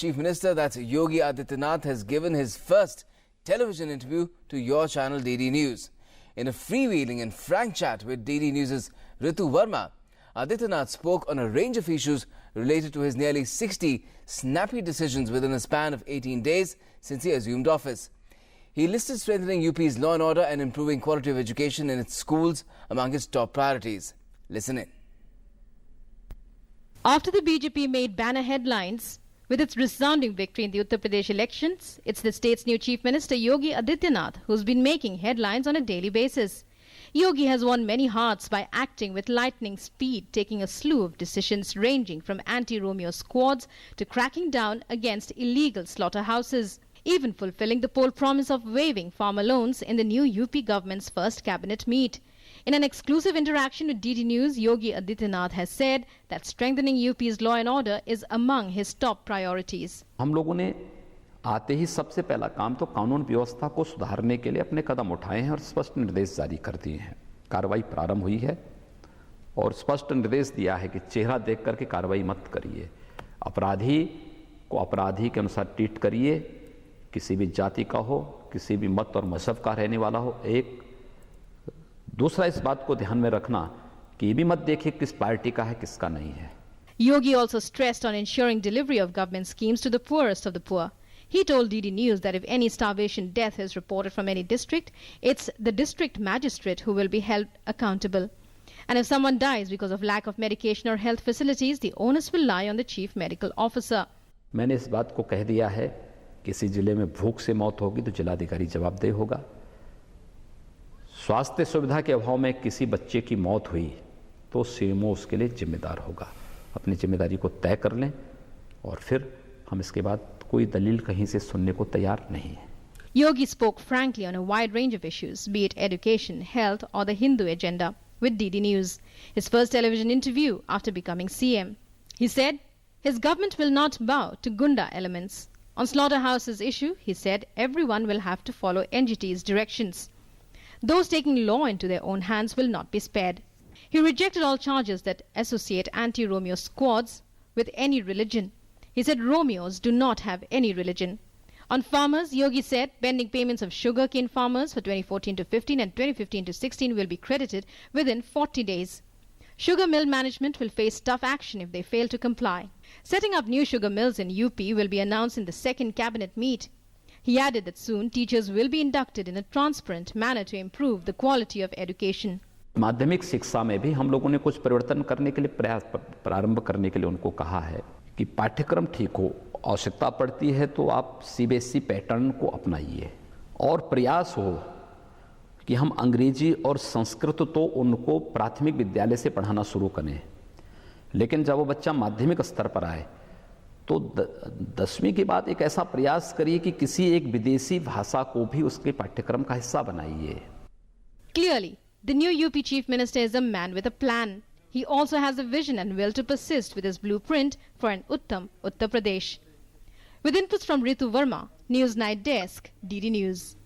Chief Minister, that's Yogi Adityanath, has given his first television interview to your channel DD News. In a freewheeling and frank chat with DD News' Ritu Verma, Adityanath spoke on a range of issues related to his nearly 60 snappy decisions within a span of 18 days since he assumed office. He listed strengthening UP's law and order and improving quality of education in its schools among his top priorities. Listen in. After the BJP made banner headlines with its resounding victory in the Uttar Pradesh elections, it's the state's new Chief Minister Yogi Adityanath who's been making headlines on a daily basis. Yogi has won many hearts by acting with lightning speed, taking a slew of decisions ranging from anti-Romeo squads to cracking down against illegal slaughterhouses, even fulfilling the poll promise of waiving farmer loans in the new UP government's first cabinet meet. In an exclusive interaction with DD News, Yogi Adityanath has said that strengthening UP's law and order is among his top priorities. हम लोगों ने आते ही सबसे पहला काम तो कानून व्यवस्था को सुधारने के लिए अपने कदम उठाए हैं और स्पष्ट निर्देश जारी कर दिए हैं। कार्रवाई प्रारंभ हुई है और स्पष्ट निर्देश दिया है कि चेहरा देख करके कार्रवाई मत करिए। अपराधी को अपराधी के अनुसार ट्रीट करिए, किसी भी जाति का हो, किसी भी मत और मजहब का रहने वाला हो। एक दूसरा इस बात को ध्यान में रखना कि ये भी मत देखिए किस पार्टी का है, किसका नहीं है। Yogi also stressed on ensuring delivery of government schemes to the poorest of the poor. He told DD News that if any starvation death is reported from any district, it's the district magistrate who will be held accountable. And if someone dies because of lack of medication or health facilities, the onus will lie on the chief medical officer. मैंने इस बात को कह दिया है, किसी जिले में भूख से मौत होगी तो जिलाधिकारी जवाबदेह होगा। स्वास्थ्य सुविधा के अभाव में किसी बच्चे की मौत हुई तो सीएमओ उसके लिए जिम्मेदार होगा। अपनी जिम्मेदारी को तय कर लें और फिर हम इसके बाद कोई दलील कहीं से सुनने को तैयार नहीं है। Yogi spoke frankly on a wide range of issues, be it education, health or the Hindu agenda, with DD News, his first television interview after becoming CM. He said his government will not bow to Gunda elements. On slaughterhouses issue, he said everyone will have to follow NGT's directions. Those taking law into their own hands will not be spared. He rejected all charges that associate anti-Romeo squads with any religion. He said Romeos do not have any religion. On farmers, Yogi said pending payments of sugarcane farmers for 2014 to 15 and 2015 to 16 will be credited within 40 days. Sugar mill management will face tough action if they fail to comply. Setting up new sugar mills in UP will be announced in the second cabinet meet. He added that soon teachers will be inducted in a transparent manner to improve the quality of education. माध्यमिक शिक्षा में भी हम लोगों ने कुछ परिवर्तन करने के लिए प्रयास प्रारंभ करने के लिए उनको कहा है कि पाठ्यक्रम ठीक हो, आवश्यकता पड़ती है तो आप सीबीएसई पैटर्न को अपनाइए और प्रयास हो कि हम अंग्रेजी और संस्कृत तो उनको प्राथमिक विद्यालय से पढ़ाना शुरू करें, लेकिन जब वो बच्चा माध्यमिक स्तर पर आए तो 10वीं के बाद एक ऐसा प्रयास करिए कि किसी एक विदेशी भाषा को भी उसके पाठ्यक्रम का हिस्सा बनाइए। Clearly, the new UP Chief Minister is a man with a plan. He also has a vision and will to persist with his blueprint for an Uttam Uttar Pradesh. With inputs from Ritu Verma, News Night Desk, DD News.